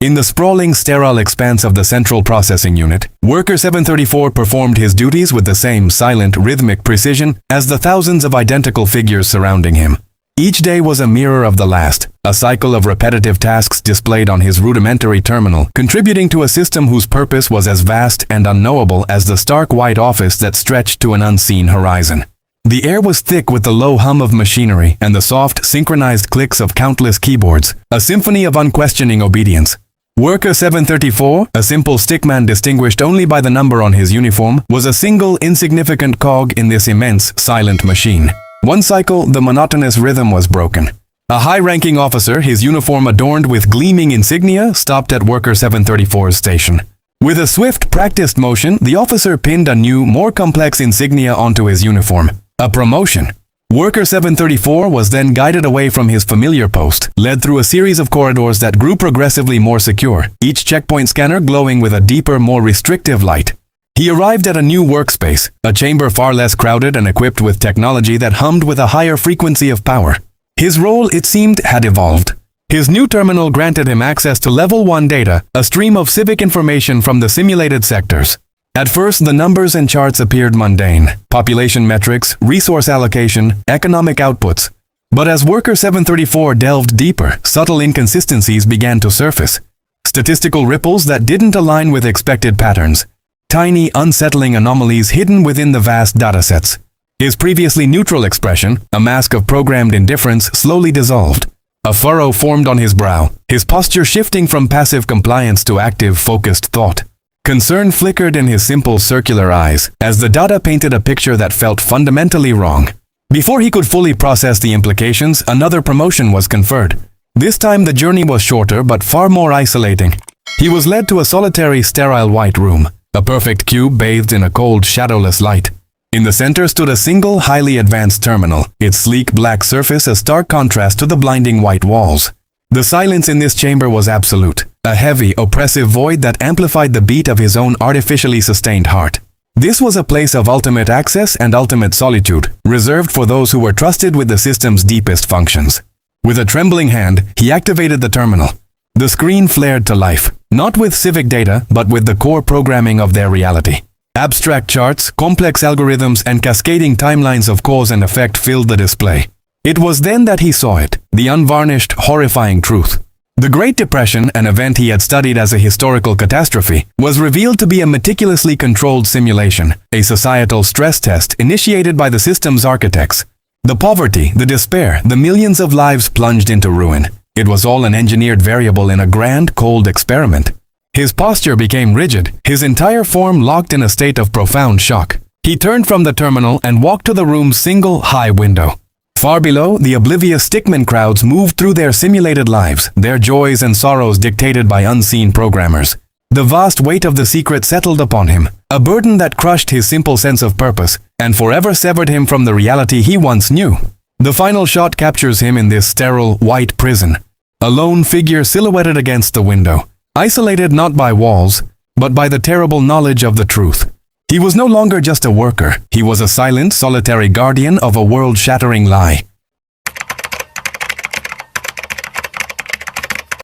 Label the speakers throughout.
Speaker 1: In the sprawling, sterile expanse of the central processing unit, Worker 734 performed his duties with the same silent, rhythmic precision as the thousands of identical figures surrounding him. Each day was a mirror of the last, a cycle of repetitive tasks displayed on his rudimentary terminal, contributing to a system whose purpose was as vast and unknowable as the stark white office that stretched to an unseen horizon. The air was thick with the low hum of machinery and the soft, synchronized clicks of countless keyboards, a symphony of unquestioning obedience. Worker 734, a simple stickman distinguished only by the number on his uniform, was a single, insignificant cog in this immense, silent machine. One cycle, the monotonous rhythm was broken. A high-ranking officer, his uniform adorned with gleaming insignia, stopped at Worker 734's station. With a swift, practiced motion, the officer pinned a new, more complex insignia onto his uniform. A promotion. Worker 734 was then guided away from his familiar post, led through a series of corridors that grew progressively more secure, each checkpoint scanner glowing with a deeper, more restrictive light. He arrived at a new workspace, a chamber far less crowded and equipped with technology that hummed with a higher frequency of power. His role, it seemed, had evolved. His new terminal granted him access to Level 1 data, a stream of civic information from the simulated sectors. At first, the numbers and charts appeared mundane: population metrics, resource allocation, economic outputs. But as Worker 734 delved deeper, subtle inconsistencies began to surface. Statistical ripples that didn't align with expected patterns. Tiny, unsettling anomalies hidden within the vast datasets. His previously neutral expression, a mask of programmed indifference, slowly dissolved. A furrow formed on his brow, his posture shifting from passive compliance to active, focused thought. Concern flickered in his simple circular eyes as the data painted a picture that felt fundamentally wrong. Before he could fully process the implications, another promotion was conferred. This time the journey was shorter but far more isolating. He was led to a solitary, sterile white room, a perfect cube bathed in a cold, shadowless light. In the center stood a single, highly advanced terminal, its sleek black surface a stark contrast to the blinding white walls. The silence in this chamber was absolute, a heavy, oppressive void that amplified the beat of his own artificially sustained heart. This was a place of ultimate access and ultimate solitude, reserved for those who were trusted with the system's deepest functions. With a trembling hand, he activated the terminal. The screen flared to life, not with civic data, but with the core programming of their reality. Abstract charts, complex algorithms, and cascading timelines of cause and effect filled the display. It was then that he saw it, the unvarnished, horrifying truth. The Great Depression, an event he had studied as a historical catastrophe, was revealed to be a meticulously controlled simulation, a societal stress test initiated by the system's architects. The poverty, the despair, the millions of lives plunged into ruin. It was all an engineered variable in a grand, cold experiment. His posture became rigid, his entire form locked in a state of profound shock. He turned from the terminal and walked to the room's single, high window. Far below, the oblivious stickman crowds moved through their simulated lives, their joys and sorrows dictated by unseen programmers. The vast weight of the secret settled upon him, a burden that crushed his simple sense of purpose and forever severed him from the reality he once knew. The final shot captures him in this sterile, white prison, a lone figure silhouetted against the window, isolated not by walls, but by the terrible knowledge of the truth. He was no longer just a worker, he was a silent, solitary guardian of a world-shattering lie.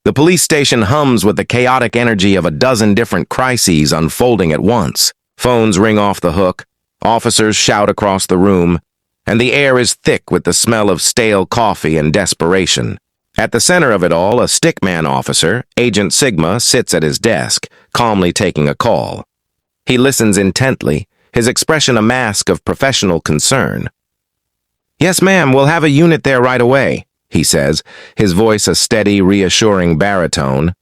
Speaker 2: The police station hums with the chaotic energy of a dozen different crises unfolding at once. Phones ring off the hook, officers shout across the room, and the air is thick with the smell of stale coffee and desperation. At the center of it all, a stickman officer, Agent Sigma, sits at his desk, calmly taking a call. He listens intently, his expression a mask of professional concern. "Yes, ma'am, we'll have a unit there right away," he says, his voice a steady, reassuring baritone.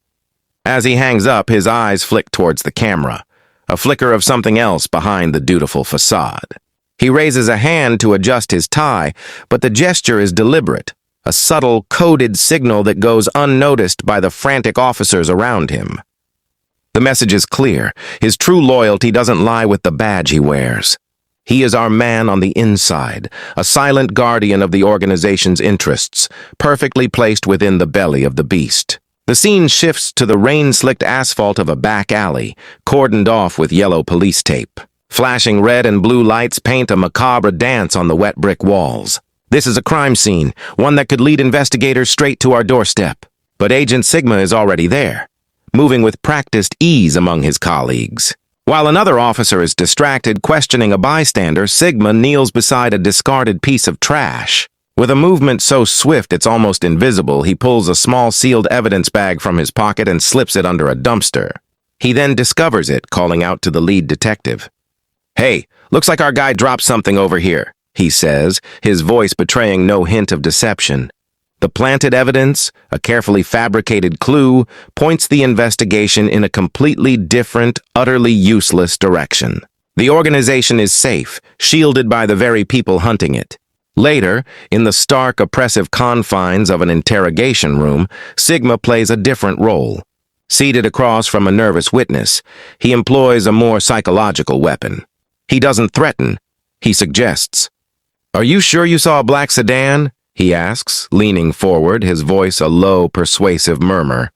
Speaker 2: As he hangs up, his eyes flick towards the camera, a flicker of something else behind the dutiful facade. He raises a hand to adjust his tie, but the gesture is deliberate, a subtle, coded signal that goes unnoticed by the frantic officers around him. The message is clear. His true loyalty doesn't lie with the badge he wears. He is our man on the inside, a silent guardian of the organization's interests, perfectly placed within the belly of the beast. The scene shifts to the rain-slicked asphalt of a back alley, cordoned off with yellow police tape. Flashing red and blue lights paint a macabre dance on the wet brick walls. This is a crime scene, one that could lead investigators straight to our doorstep. But Agent Sigma is already there. moving with practiced ease among his colleagues. While another officer is distracted questioning a bystander, Sigma kneels beside a discarded piece of trash. With a movement so swift it's almost invisible, he pulls a small sealed evidence bag from his pocket and slips it under a dumpster. He then discovers it, calling out to the lead detective. "Hey, looks like our guy dropped something over here," he says, his voice betraying no hint of deception. The planted evidence, a carefully fabricated clue, points the investigation in a completely different, utterly useless direction. The organization is safe, shielded by the very people hunting it. Later, in the stark, oppressive confines of an interrogation room, Sigma plays a different role. Seated across from a nervous witness, he employs a more psychological weapon. He doesn't threaten, he suggests. "Are you sure you saw a black sedan?" he asks, leaning forward, his voice a low, persuasive murmur.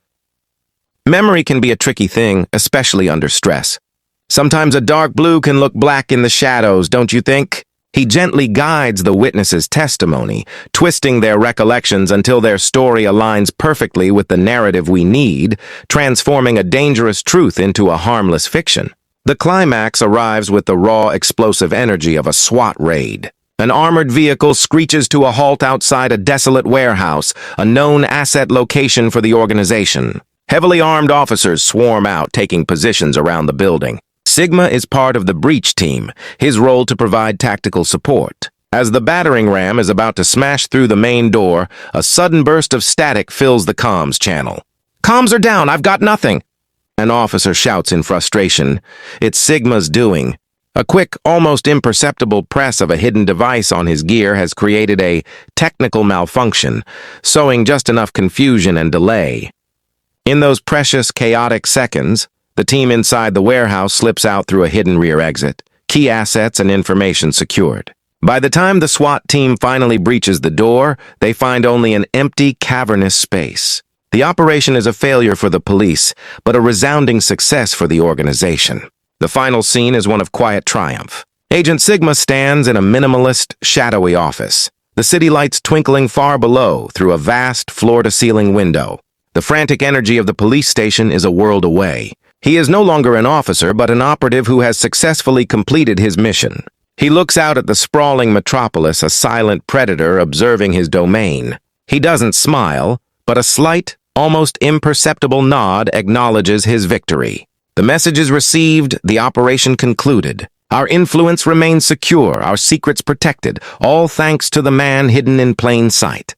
Speaker 2: Memory can be a tricky thing, especially under stress. Sometimes a dark blue can look black in the shadows, don't you think? He gently guides the witnesses' testimony, twisting their recollections until their story aligns perfectly with the narrative we need, transforming a dangerous truth into a harmless fiction. The climax arrives with the raw, explosive energy of a SWAT raid. An armored vehicle screeches to a halt outside a desolate warehouse, a known asset location for the organization. Heavily armed officers swarm out, taking positions around the building. Sigma is part of the breach team, his role to provide tactical support. As the battering ram is about to smash through the main door, a sudden burst of static fills the comms channel. "Comms are down, I've got nothing!" An officer shouts in frustration. It's Sigma's doing. A quick, almost imperceptible press of a hidden device on his gear has created a technical malfunction, sowing just enough confusion and delay. In those precious, chaotic seconds, the team inside the warehouse slips out through a hidden rear exit, key assets and information secured. By the time the SWAT team finally breaches the door, they find only an empty, cavernous space. The operation is a failure for the police, but a resounding success for the organization. The final scene is one of quiet triumph. Agent Sigma stands in a minimalist, shadowy office, the city lights twinkling far below through a vast, floor-to-ceiling window. The frantic energy of the police station is a world away. He is no longer an officer, but an operative who has successfully completed his mission. He looks out at the sprawling metropolis, a silent predator observing his domain. He doesn't smile, but a slight, almost imperceptible nod acknowledges his victory. The message is received, the operation concluded. Our influence remains secure, our secrets protected, all thanks to the man hidden in plain sight.